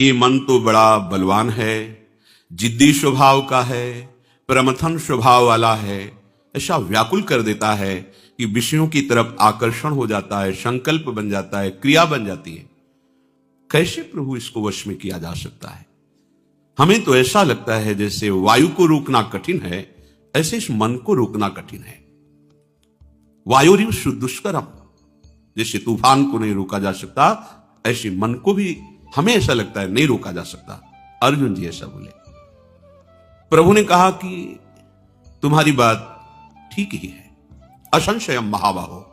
ये मन तो बड़ा बलवान है, जिद्दी स्वभाव का है, प्रमथन स्वभाव वाला है, ऐसा व्याकुल कर देता है कि विषयों की तरफ आकर्षण हो जाता है, संकल्प बन जाता है, क्रिया बन जाती है। कैसे प्रभु इसको वश में किया जा सकता है? हमें तो ऐसा लगता है जैसे वायु को रोकना कठिन है, ऐसे इस मन को रोकना कठिन है। वायुरिव दुष्करम, जैसे तूफान को नहीं रोका जा सकता, ऐसे मन को भी हमें ऐसा लगता है नहीं रोका जा सकता। अर्जुन जी ऐसा बोले। प्रभु ने कहा कि तुम्हारी बात ठीक ही है। असंशयम महाबाहो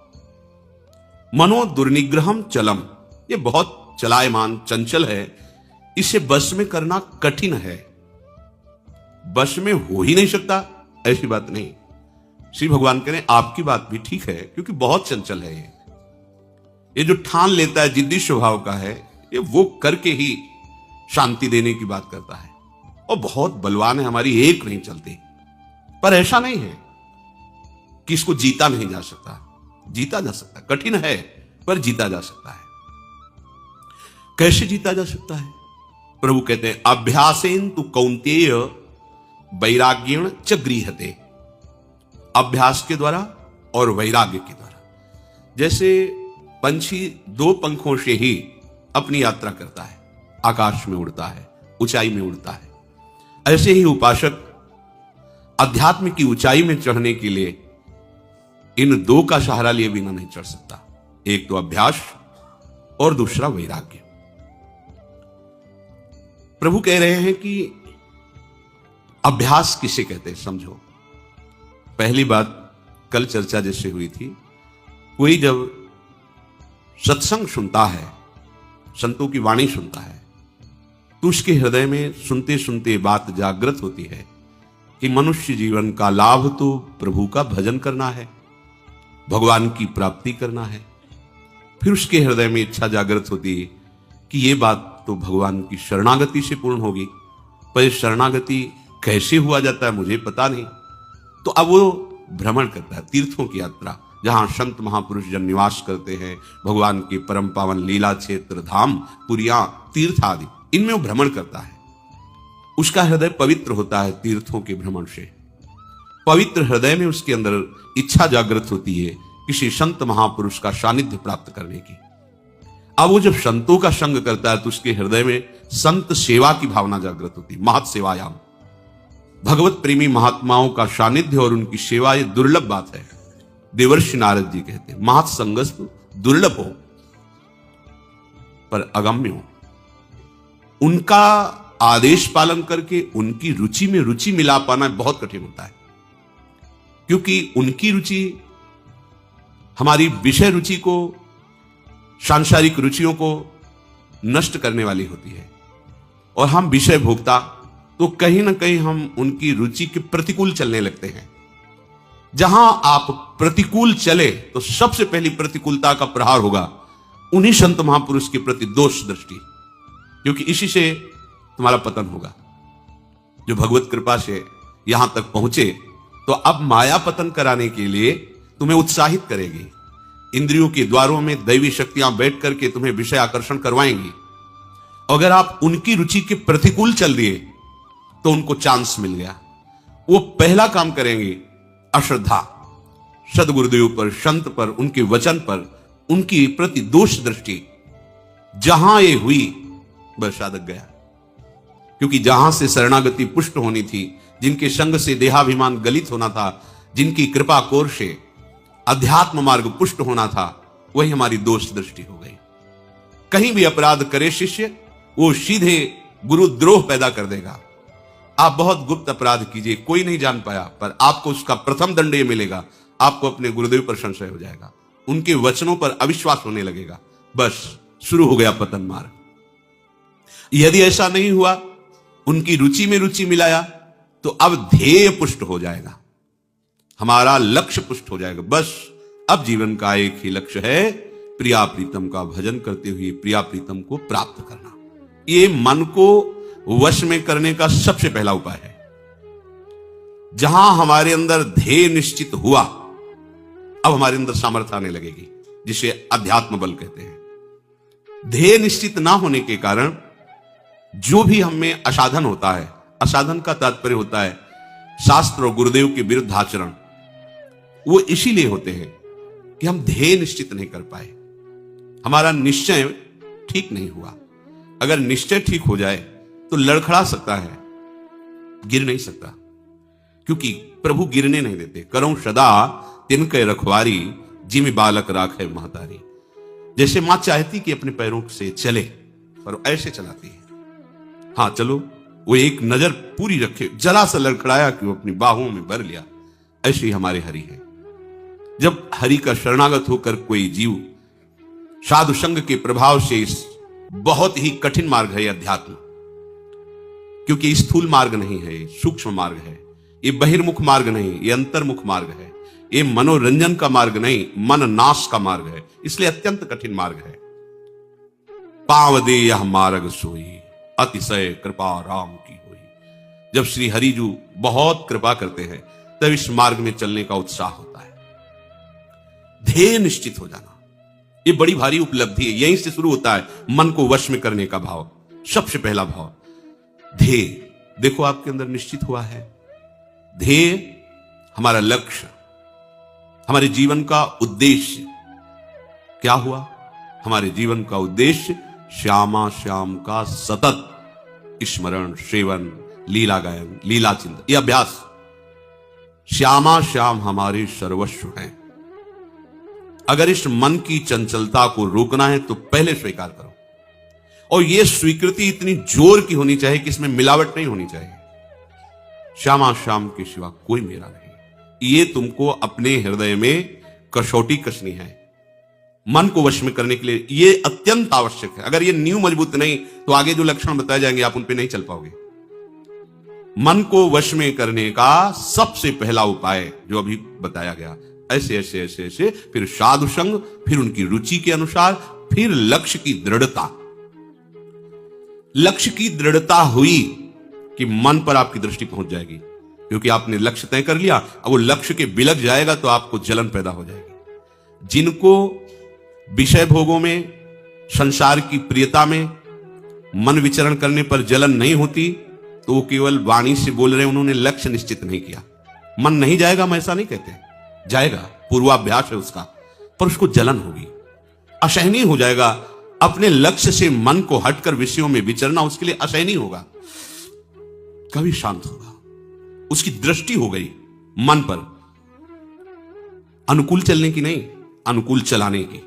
मनो दुर्निग्रहम चलम, ये बहुत चलायमान चंचल है, इसे बस में करना कठिन है। बस में हो ही नहीं सकता ऐसी बात नहीं। श्री भगवान कह रहे हैं आपकी बात भी ठीक है, क्योंकि बहुत चंचल है ये जो ठान लेता है, जिद्दी स्वभाव का है, ये वो करके ही शांति देने की बात करता है, और बहुत बलवान है, हमारी एक नहीं चलती। पर ऐसा नहीं है कि इसको जीता नहीं जा सकता, जीता जा सकता, कठिन है पर जीता जा सकता है। कैसे जीता जा सकता है? प्रभु कहते हैं अभ्यासेन तु कौन्तेय वैराग्येण च गृह्यते, अभ्यास के द्वारा और वैराग्य के द्वारा। जैसे पंछी दो पंखों से ही अपनी यात्रा करता है, आकाश में उड़ता है, ऊंचाई में उड़ता है, ऐसे ही उपासक अध्यात्म की ऊंचाई में चढ़ने के लिए इन दो का सहारा लिए बिना नहीं चढ़ सकता। एक तो अभ्यास और दूसरा वैराग्य। प्रभु कह रहे हैं कि अभ्यास किसे कहते हैं समझो। पहली बात कल चर्चा जैसे हुई थी, कोई जब सत्संग सुनता है, संतों की वाणी सुनता है, तो उसके हृदय में सुनते सुनते बात जागृत होती है कि मनुष्य जीवन का लाभ तो प्रभु का भजन करना है, भगवान की प्राप्ति करना है। फिर उसके हृदय में इच्छा जागृत होती है कि ये बात तो भगवान की शरणागति से पूर्ण होगी, पर ये शरणागति कैसे हुआ जाता है मुझे पता नहीं। तो अब वो भ्रमण करता है, तीर्थों की यात्रा, जहां संत महापुरुष जन निवास करते हैं, भगवान के परम पावन लीला क्षेत्र धाम, पुरियां, तीर्थ आदि, इनमें वो भ्रमण करता है। उसका हृदय पवित्र होता है तीर्थों के भ्रमण से। पवित्र हृदय में उसके अंदर इच्छा जागृत होती है किसी संत महापुरुष का सानिध्य प्राप्त करने की। अब वो जब संतों का संग करता है तो उसके हृदय में संत सेवा की भावना जागृत होती है। महत् सेवायाम, भगवत प्रेमी महात्माओं का सानिध्य और उनकी सेवा ये दुर्लभ बात है। देवर्षि नारद जी कहते हैं महत् संगस्तु दुर्लभ हो पर अगम्य हो। उनका आदेश पालन करके उनकी रुचि में रुचि मिला पाना बहुत कठिन होता है, क्योंकि उनकी रुचि हमारी विषय रुचि को, सांसारिक रुचियों को नष्ट करने वाली होती है, और हम विषय भोक्ता, तो कहीं ना कहीं हम उनकी रुचि के प्रतिकूल चलने लगते हैं। जहां आप प्रतिकूल चले तो सबसे पहली प्रतिकूलता का प्रहार होगा उन्हीं संत महापुरुष के प्रति दोष दृष्टि, क्योंकि इसी से तुम्हारा पतन होगा। जो भगवत कृपा से यहां तक पहुंचे तो अब माया पतन कराने के लिए तुम्हें उत्साहित करेगी। इंद्रियों के द्वारों में दैवी शक्तियां बैठ करके तुम्हें विषय आकर्षण करवाएंगी। अगर आप उनकी रुचि के प्रतिकूल चल दिए तो उनको चांस मिल गया। वो पहला काम करेंगे अश्रद्धा, सदगुरुदेव पर, संत पर, उनके वचन पर, उनकी प्रति दोष दृष्टि। जहां ये हुई बस साधक गया, क्योंकि जहां से शरणागति पुष्ट होनी थी, जिनके संग से देहाभिमान गलित होना था, जिनकी कृपा कोर से अध्यात्म मार्ग पुष्ट होना था, वही हमारी दोष दृष्टि हो गई। कहीं भी अपराध करे शिष्य, वो सीधे गुरुद्रोह पैदा कर देगा। आप बहुत गुप्त अपराध कीजिए, कोई नहीं जान पाया, पर आपको उसका प्रथम दंड ये मिलेगा, आपको अपने गुरुदेव पर संशय हो जाएगा, उनके वचनों पर अविश्वास होने लगेगा, बस शुरू हो गया पतन मार्ग। यदि ऐसा नहीं हुआ, उनकी रुचि में रुचि मिलाया, तो अब ध्येय पुष्ट हो जाएगा, हमारा लक्ष्य पुष्ट हो जाएगा। बस अब जीवन का एक ही लक्ष्य है, प्रिया प्रीतम का भजन करते हुए प्रिया प्रीतम को प्राप्त करना। ये मन को वश में करने का सबसे पहला उपाय है। जहां हमारे अंदर ध्येय निश्चित हुआ, अब हमारे अंदर सामर्थ्य आने लगेगी, जिसे अध्यात्म बल कहते हैं। ध्येय निश्चित ना होने के कारण जो भी हम में असाधन होता है, असाधन का तात्पर्य होता है शास्त्र और गुरुदेव के विरुद्ध आचरण, वो इसीलिए होते हैं कि हम ध्येय निश्चित नहीं कर पाए, हमारा निश्चय ठीक नहीं हुआ। अगर निश्चय ठीक हो जाए तो लड़खड़ा सकता है, गिर नहीं सकता, क्योंकि प्रभु गिरने नहीं देते। करो सदा तिनके रखवारी, जिम बालक राखे महतारी। जैसे मां चाहती कि अपने पैरों से चले, पर ऐसे चलाती है। हाँ चलो, वो एक नजर पूरी रखे, जरा सा लड़खड़ाया कि वो अपनी बाहों में भर लिया। ऐसे ही हमारे हरि है। जब हरि का शरणागत होकर कोई जीव साधु संग के प्रभाव से, इस बहुत ही कठिन मार्ग है अध्यात्म, क्योंकि स्थूल मार्ग नहीं है, सूक्ष्म मार्ग है, ये बहिर्मुख मार्ग नहीं, ये अंतर्मुख मार्ग है, ये मनोरंजन का मार्ग नहीं, मन नाश का मार्ग है, इसलिए अत्यंत कठिन मार्ग है। पाव दे यह मार्ग सोई, अतिशय कृपा राम की होई। जब श्री हरिजू बहुत कृपा करते हैं तब इस मार्ग में चलने का उत्साह होता है। ध्येय निश्चित हो जाना, ये बड़ी भारी उपलब्धि है। यहीं से शुरू होता है मन को वश में करने का भाव। सबसे पहला भाव ध्येय। देखो आपके अंदर निश्चित हुआ है ध्येय, हमारा लक्ष्य, हमारे जीवन का उद्देश्य क्या हुआ? हमारे जीवन का उद्देश्य श्यामा श्याम का सतत स्मरण, सेवन, लीला गायन, लीला चिंतन, यह अभ्यास। श्यामा श्याम हमारे सर्वस्व हैं। अगर इस मन की चंचलता को रोकना है तो पहले स्वीकार करो, और यह स्वीकृति इतनी जोर की होनी चाहिए कि इसमें मिलावट नहीं होनी चाहिए। श्यामा श्याम के सिवा कोई मेरा नहीं, ये तुमको अपने हृदय में कसौटी कसनी है। मन को वश में करने के लिए ये अत्यंत आवश्यक है। अगर ये नींव मजबूत नहीं तो आगे जो लक्षण बताए जाएंगे आप उन पे नहीं चल पाओगे। मन को वश में करने का सबसे पहला उपाय जो अभी बताया गया, ऐसे ऐसे ऐसे ऐसे, फिर साधु संग, फिर उनकी रुचि के अनुसार, फिर लक्ष्य की दृढ़ता। लक्ष्य की दृढ़ता हुई कि मन पर आपकी दृष्टि पहुंच जाएगी, क्योंकि आपने लक्ष्य तय कर लिया। अब वो लक्ष्य के बिलक जाएगा तो आपको जलन पैदा हो जाएगी। जिनको विषय भोगों में, संसार की प्रियता में मन विचरण करने पर जलन नहीं होती तो वो केवल वाणी से बोल रहे, उन्होंने लक्ष्य निश्चित नहीं किया। मन नहीं जाएगा, हम ऐसा नहीं कहते, जाएगा, पूर्वाभ्यास है उसका, पर उसको जलन होगी, असहनीय हो जाएगा। अपने लक्ष्य से मन को हटकर विषयों में विचरना उसके लिए असहनीय होगा, कभी शांत होगा। उसकी दृष्टि हो गई मन पर, अनुकूल चलने की नहीं, अनुकूल चलाने की।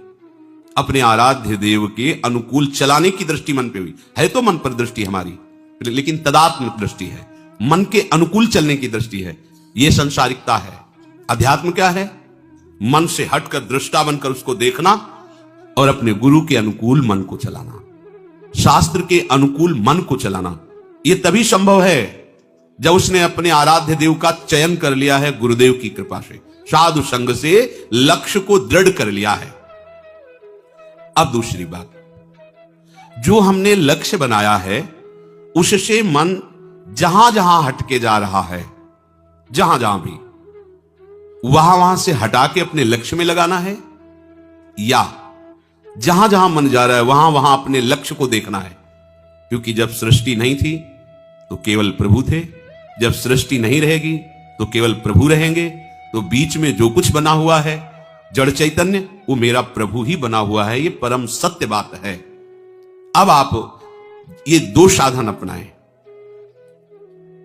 अपने आराध्य देव के अनुकूल चलाने की दृष्टि मन पे हुई है। तो मन पर दृष्टि हमारी, लेकिन तदात्म दृष्टि है, मन के अनुकूल चलने की दृष्टि है। यह संसारिकता है। अध्यात्म क्या है? मन से हटकर दृष्टा बनकर उसको देखना और अपने गुरु के अनुकूल मन को चलाना, शास्त्र के अनुकूल मन को चलाना। यह तभी संभव है जब उसने अपने आराध्य देव का चयन कर लिया है, गुरुदेव की कृपा से, साधु संग से लक्ष्य को दृढ़ कर लिया है। अब दूसरी बात, जो हमने लक्ष्य बनाया है उससे मन जहां जहां हटके जा रहा है, जहां जहां भी, वहां से हटा के अपने लक्ष्य में लगाना है, या जहां जहां मन जा रहा है वहां वहां अपने लक्ष्य को देखना है। क्योंकि जब सृष्टि नहीं थी तो केवल प्रभु थे, जब सृष्टि नहीं रहेगी तो केवल प्रभु रहेंगे। तो बीच में जो कुछ बना हुआ है जड़ चैतन्य, वो मेरा प्रभु ही बना हुआ है। ये परम सत्य बात है। अब आप ये दो साधन अपनाएं।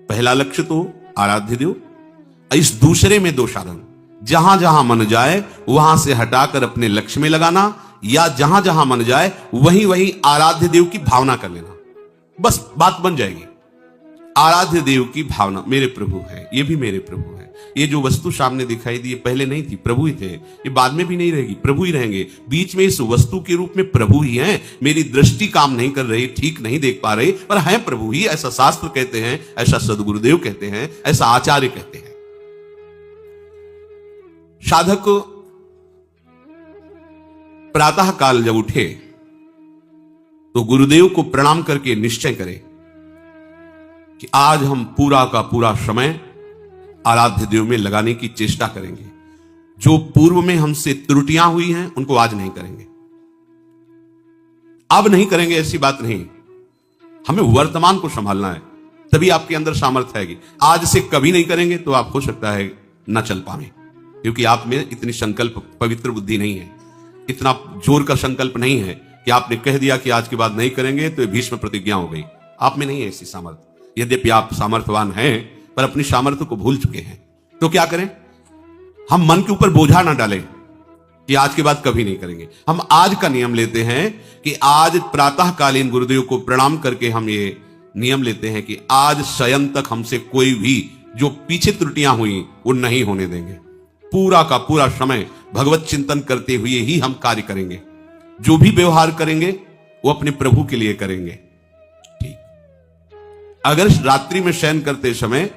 पहला लक्ष्य तो आराध्य देव, इस दूसरे में दो साधन, जहां जहां मन जाए वहां से हटाकर अपने लक्ष्य में लगाना, या जहां जहां मन जाए वहीं वहीं आराध्य देव की भावना कर लेना। बस बात बन जाएगी। आराध्य देव की भावना, मेरे प्रभु है, ये भी मेरे प्रभु है। ये जो वस्तु सामने दिखाई दी, ये पहले नहीं थी, प्रभु ही थे, ये बाद में भी नहीं रहेगी, प्रभु ही रहेंगे। बीच में इस वस्तु के रूप में प्रभु ही हैं। मेरी दृष्टि काम नहीं कर रही, ठीक नहीं देख पा रही, पर हैं प्रभु ही। ऐसा शास्त्र कहते हैं, ऐसा सदगुरुदेव कहते हैं, ऐसा आचार्य कहते हैं। साधक प्रातः काल जब उठे तो गुरुदेव को प्रणाम करके निश्चय करें कि आज हम पूरा का पूरा समय आराध्य देव में लगाने की चेष्टा करेंगे। जो पूर्व में हमसे त्रुटियां हुई हैं उनको आज नहीं करेंगे। अब नहीं करेंगे ऐसी बात नहीं, हमें वर्तमान को संभालना है, तभी आपके अंदर सामर्थ्य आएगी। आज से कभी नहीं करेंगे तो आप हो सकता है न चल पाए, क्योंकि आप में इतनी संकल्प पवित्र बुद्धि नहीं है, इतना जोर का संकल्प नहीं है कि आपने कह दिया कि आज के बाद नहीं करेंगे तो भीष्म प्रतिज्ञा हो गई। आप में नहीं है ऐसी सामर्थ्य। यद्यपि आप सामर्थ्यवान हैं पर अपनी सामर्थ्य को भूल चुके हैं। तो क्या करें? हम मन के ऊपर बोझा ना डालें कि आज के बाद कभी नहीं करेंगे। हम आज का नियम लेते हैं कि आज प्रातःकालीन गुरुदेव को प्रणाम करके हम ये नियम लेते हैं कि आज शयन तक हमसे कोई भी जो पीछे त्रुटियां हुई वो नहीं होने देंगे। पूरा का पूरा समय भगवत चिंतन करते हुए ही हम कार्य करेंगे। जो भी व्यवहार करेंगे वो अपने प्रभु के लिए करेंगे। ठीक, अगर रात्रि में शयन करते समय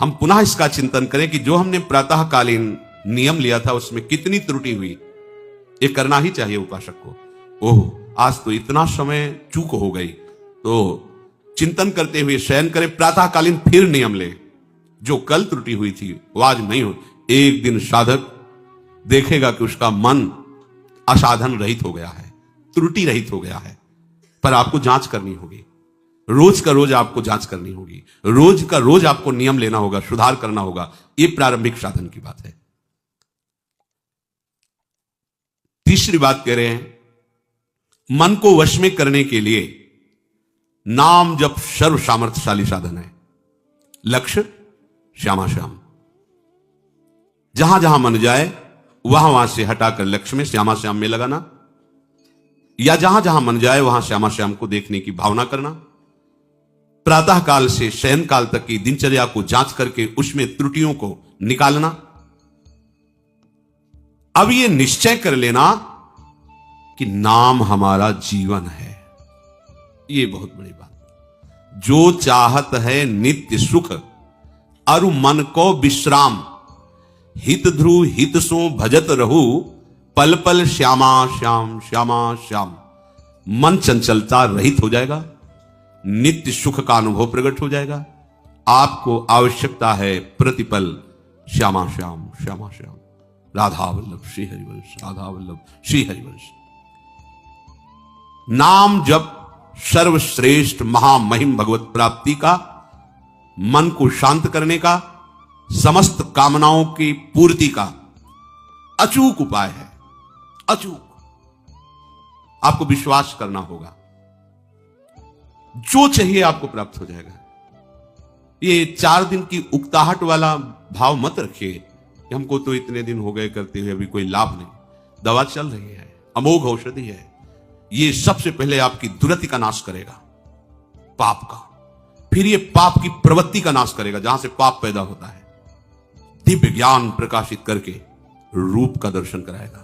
हम पुनः इसका चिंतन करें कि जो हमने प्रातःकालीन नियम लिया था उसमें कितनी त्रुटि हुई, ये करना ही चाहिए उपासक को। ओह, आज तो इतना समय चूक हो गई, तो चिंतन करते हुए शयन करें, प्रातःकालीन फिर नियम ले। जो कल त्रुटि हुई थी वो आज नहीं हो। एक दिन साधक देखेगा कि उसका मन असाधन रहित हो गया है, त्रुटि रहित हो गया है। पर आपको जांच करनी होगी, रोज का रोज आपको जांच करनी होगी, रोज का रोज आपको नियम लेना होगा, सुधार करना होगा। यह प्रारंभिक साधन की बात है। तीसरी बात कह रहे हैं, मन को वश में करने के लिए नाम जप सर्व सामर्थ्यशाली साधन है। लक्ष्य श्यामा श्याम, जहां जहां मन जाए वहां वहां से हटाकर लक्ष्य में श्यामा श्याम में लगाना, या जहां जहां मन जाए वहां श्यामा श्याम को देखने की भावना करना। प्रातः काल से शयन काल तक की दिनचर्या को जांच करके उसमें त्रुटियों को निकालना। अब यह निश्चय कर लेना कि नाम हमारा जीवन है। यह बहुत बड़ी बात। जो चाहत है नित्य सुख अरु मन को विश्राम, हित ध्रुव हित सो भजत रहू, पल पल श्यामा श्याम श्यामा श्याम। मन चंचलता रहित हो जाएगा, नित्य सुख का अनुभव प्रकट हो जाएगा। आपको आवश्यकता है प्रतिपल श्यामा श्याम श्यामा श्याम। राधा वल्लभ श्री हरिवंश, राधा वल्लभ श्री हरिवंश। नाम जप सर्वश्रेष्ठ महामहिम भगवत प्राप्ति का, मन को शांत करने का, समस्त कामनाओं की पूर्ति का अचूक उपाय है। अचूक। आपको विश्वास करना होगा, जो चाहिए आपको प्राप्त हो जाएगा। ये 4 दिन की उकताहट वाला भाव मत रखिए कि हमको तो इतने दिन हो गए करते हुए अभी कोई लाभ नहीं। दवा चल रही है, अमोघ औषधि है। ये सबसे पहले आपकी दुर्गति का नाश करेगा, पाप का। फिर ये पाप की प्रवृत्ति का नाश करेगा, जहां से पाप पैदा होता है। दिव्य ज्ञान प्रकाशित करके रूप का दर्शन कराएगा,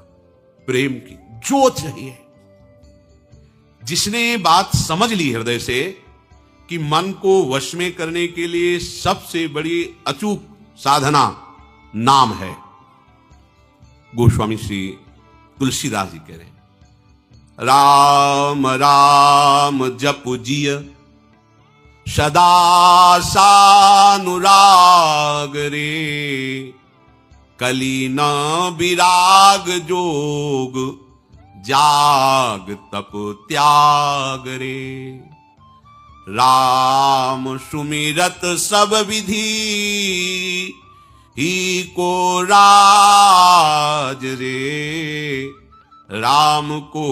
प्रेम की जो चाहिए। जिसने बात समझ ली हृदय से कि मन को वश में करने के लिए सबसे बड़ी अचूक साधना नाम है। गोस्वामी श्री तुलसीदास जी कह रहे हैं, राम राम जप जिय सदा सानुराग रे, कली न विराग जोग जाग तप त्याग रे। राम सुमिरत सब विधि ही को राज रे, राम को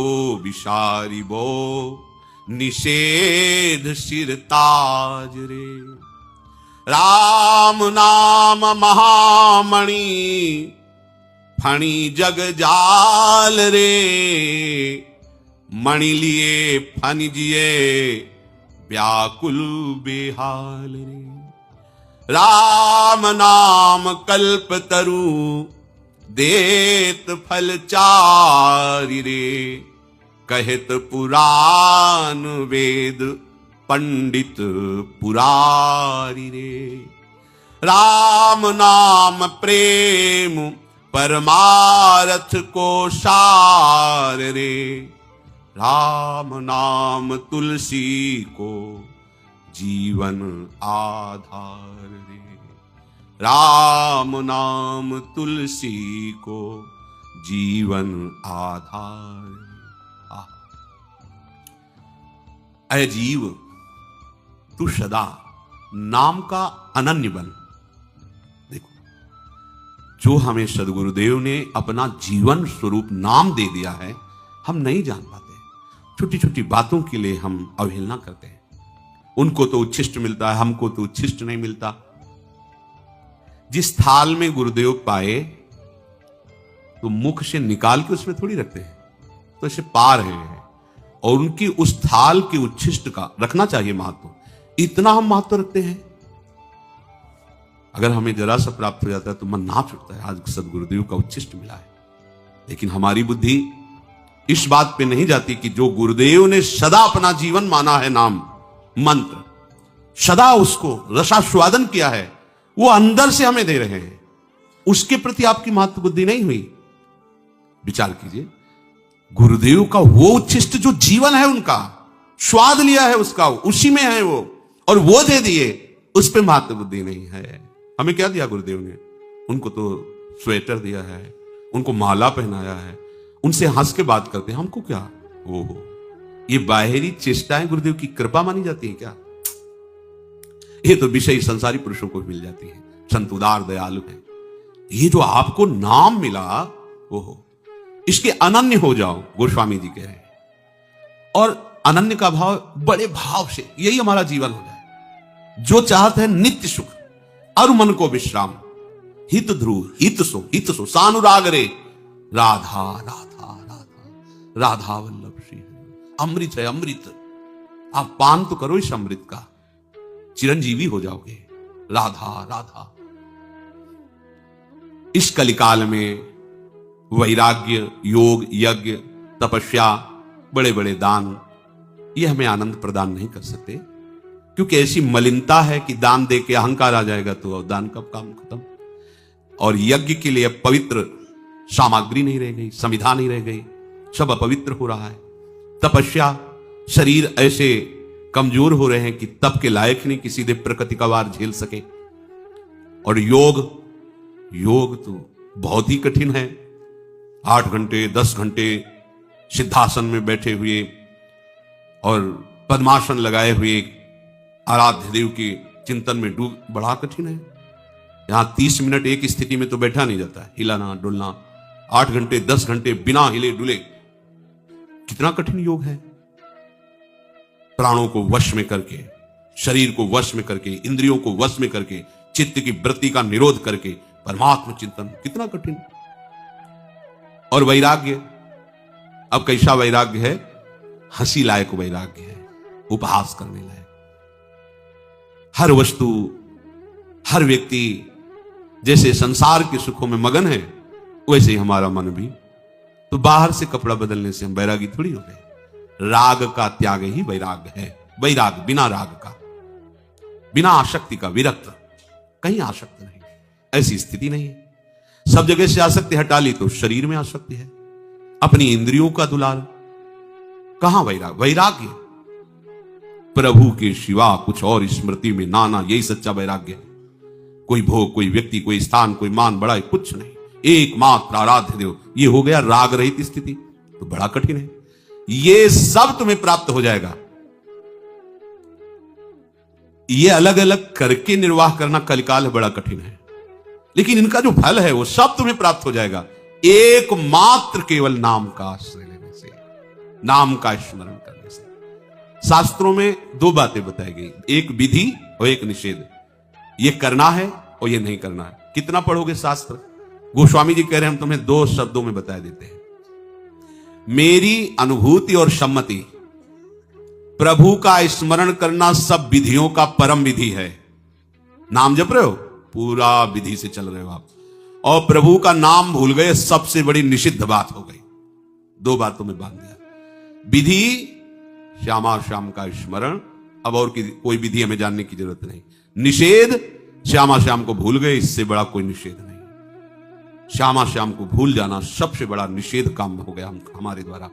विसारी बो निषेध सिर ताज रे। राम नाम महामणि फणी जग जाल रे, मणि लिए फनि जिए व्याकुल बेहाल रे। राम नाम कल्प तरु देत फल चारि रे, कहत पुराण वेद पंडित पुरारी रे। राम नाम प्रेम परमारथ को सार रे, राम नाम तुलसी को जीवन आधार रे। राम नाम तुलसी को जीवन आधार। अय जीव, तू सदा नाम का अनन्य बन। देखो, जो हमें सदगुरुदेव ने अपना जीवन स्वरूप नाम दे दिया है, हम नहीं जान पाते। छोटी छोटी बातों के लिए हम अवहेलना करते हैं। उनको तो उच्छिष्ट मिलता है, हमको तो उच्छिष्ट नहीं मिलता। जिस थाल में गुरुदेव पाए तो मुख से निकाल के उसमें थोड़ी रखते हैं, तो इसे पा रहे हैं। और उनकी उस थाल के उच्छिष्ट का रखना चाहिए महत्व। इतना हम महत्व रखते हैं। अगर हमें जरा सा प्राप्त हो जाता है तो मन नाच उठता है, आज सदगुरुदेव का उच्छिष्ट मिला है। लेकिन हमारी बुद्धि इस बात पे नहीं जाती कि जो गुरुदेव ने सदा अपना जीवन माना है, नाम मंत्र, सदा उसको रसास्वादन किया है, वो अंदर से हमें दे रहे हैं, उसके प्रति आपकी महत्व बुद्धि नहीं हुई। विचार कीजिए, गुरुदेव का वो उच्छिष्ट जो जीवन है, उनका स्वाद लिया है, उसका उसी में है वो, और वो दे दिए, उस पे महत्व बुद्धि नहीं है। हमें क्या दिया गुरुदेव ने? उनको तो स्वेटर दिया है, उनको माला पहनाया है, उनसे हंस के बात करते हैं, हमको क्या? ओहो, ये बाहरी चेष्टाएं गुरुदेव की कृपा मानी जाती है क्या? ये तो विषय संसारी पुरुषों को मिल जाती है। संत उदार दयालु है। ये जो आपको नाम मिला, ओहो, इसके अनन्य हो जाओ, गोस्वामी जी कह रहे हैं। और अनन्य का भाव बड़े भाव से, यही हमारा जीवन हो जाए। जो चाहते हैं नित्य सुख और मन को विश्राम, हित ध्रुव हित सो सानुराग रे, राधा राधा राधा राधा वल्लभ श्री। अमृत है अमृत, आप पान तो करो इस अमृत का, चिरंजीवी हो जाओगे। राधा राधा। इस कलिकाल में वैराग्य, योग, यज्ञ, तपस्या, बड़े बड़े दान, ये हमें आनंद प्रदान नहीं कर सकते, क्योंकि ऐसी मलिनता है कि दान दे के अहंकार आ जाएगा तो दान कब काम खत्म। और यज्ञ के लिए पवित्र सामग्री नहीं रह गई, संविधा नहीं रह गई, सब अपवित्र हो रहा है। तपस्या, शरीर ऐसे कमजोर हो रहे हैं कि तप के लायक नहीं कि सीधे प्रकृति का वार झेल सके। और योग तो बहुत ही कठिन है। 8 घंटे 10 घंटे सिद्धासन में बैठे हुए और पद्मासन लगाए हुए आराध्य देव के चिंतन में डूब, बड़ा कठिन है। यहां 30 मिनट एक स्थिति में तो बैठा नहीं जाता है, हिलाना डुलना। 8 घंटे 10 घंटे बिना हिले डुले, कितना कठिन योग है। प्राणों को वश में करके, शरीर को वश में करके, इंद्रियों को वश में करके, चित्त की वृत्ति का निरोध करके परमात्मा चिंतन, कितना कठिन। और वैराग्य, अब कैसा वैराग्य है? हंसी लायक वैराग्य है, उपहास करने लायक। हर वस्तु, हर व्यक्ति जैसे संसार के सुखों में मगन है, वैसे ही हमारा मन भी। तो बाहर से कपड़ा बदलने से हम वैरागी थोड़ी हो गए। राग का त्याग ही वैराग्य है। वैराग बिना राग का, बिना आसक्ति का, विरक्त, कहीं आसक्त नहीं, ऐसी स्थिति नहीं है। सब जगह से आसक्ति हटा ली तो शरीर में आसक्ति है, अपनी इंद्रियों का दुलार। कहां वैराग? वैराग्य प्रभु के सिवा कुछ और स्मृति में नाना, यही सच्चा वैराग्य है। कोई भोग, कोई व्यक्ति, कोई स्थान, कोई मान बड़ा, कुछ नहीं, एकमात्र आराध्य देव। ये हो गया राग रहित स्थिति। तो बड़ा कठिन है। ये सब तुम्हें प्राप्त हो जाएगा। ये अलग अलग करके निर्वाह करना कलिकाल है, बड़ा कठिन है। लेकिन इनका जो फल है वो सब तुम्हें प्राप्त हो जाएगा, एकमात्र केवल नाम का आश्रय लेने से, नाम का स्मरण करने से। शास्त्रों में 2 बातें बताई गई, एक विधि और एक निषेध। ये करना है और ये नहीं करना है। कितना पढ़ोगे शास्त्र? गोस्वामी जी कह रहे हैं हम तुम्हें 2 शब्दों में बता देते हैं। मेरी अनुभूति और सम्मति, प्रभु का स्मरण करना सब विधियों का परम विधि है। नाम जप रहे हो, पूरा विधि से चल रहे हो आप, और प्रभु का नाम भूल गए, सबसे बड़ी निषिद्ध बात हो गई। 2 बातों में बांध दिया। विधि श्यामा श्याम का स्मरण, अब और कोई विधि हमें जानने की जरूरत नहीं। निषेध, श्यामा श्याम को भूल गए, इससे बड़ा कोई निषेध नहीं। श्यामा श्याम को भूल जाना सबसे बड़ा निषेध काम हो गया हमारे द्वारा।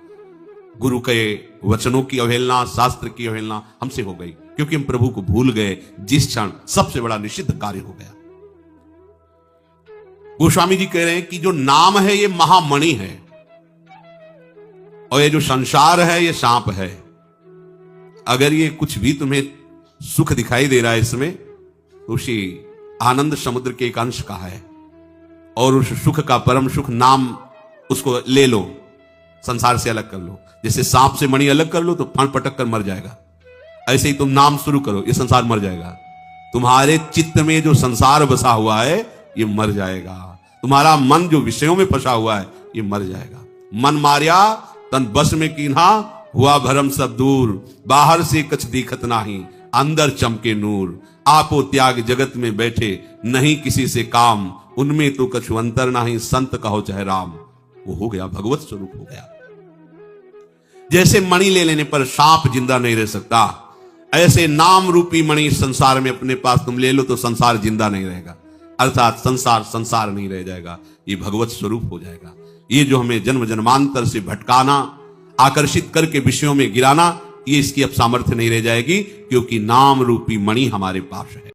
गुरु के वचनों की अवहेलना, शास्त्र की अवहेलना हमसे हो गई, क्योंकि हम प्रभु को भूल गए। जिस क्षण सबसे बड़ा निषिद्ध कार्य हो गया। गोस्वामी जी कह रहे हैं कि जो नाम है ये महामणि है, और ये जो संसार है ये सांप है। अगर ये कुछ भी तुम्हें सुख दिखाई दे रहा है इसमें, तो उसी आनंद समुद्र के एक अंश का है, और उस सुख का परम सुख नाम, उसको ले लो, संसार से अलग कर लो। जैसे सांप से मणि अलग कर लो तो फण पटक कर मर जाएगा, ऐसे ही तुम नाम शुरू करो, ये संसार मर जाएगा। तुम्हारे चित्त में जो संसार बसा हुआ है ये मर जाएगा। तुम्हारा मन जो विषयों में फंसा हुआ है ये मर जाएगा। मन मारिया तन बस में कीन्हा, हुआ भरम सब दूर, बाहर से कछ दिखत नाही, अंदर चमके नूर। आपो त्याग जगत में बैठे, नहीं किसी से काम, उनमें तो कछु अंतर नाही, संत कहो चाहे राम। वो हो गया, भगवत स्वरूप हो गया। जैसे मणि ले लेने पर सांप जिंदा नहीं रह सकता, ऐसे नाम रूपी मणि संसार में अपने पास तुम ले लो तो संसार जिंदा नहीं रहेगा, अर्थात संसार संसार नहीं रह जाएगा, ये भगवत स्वरूप हो जाएगा। ये जो हमें जन्म जन्मांतर से भटकाना, आकर्षित करके विषयों में गिराना, ये इसकी अब सामर्थ्य नहीं रह जाएगी, क्योंकि नाम रूपी मणि हमारे पास है।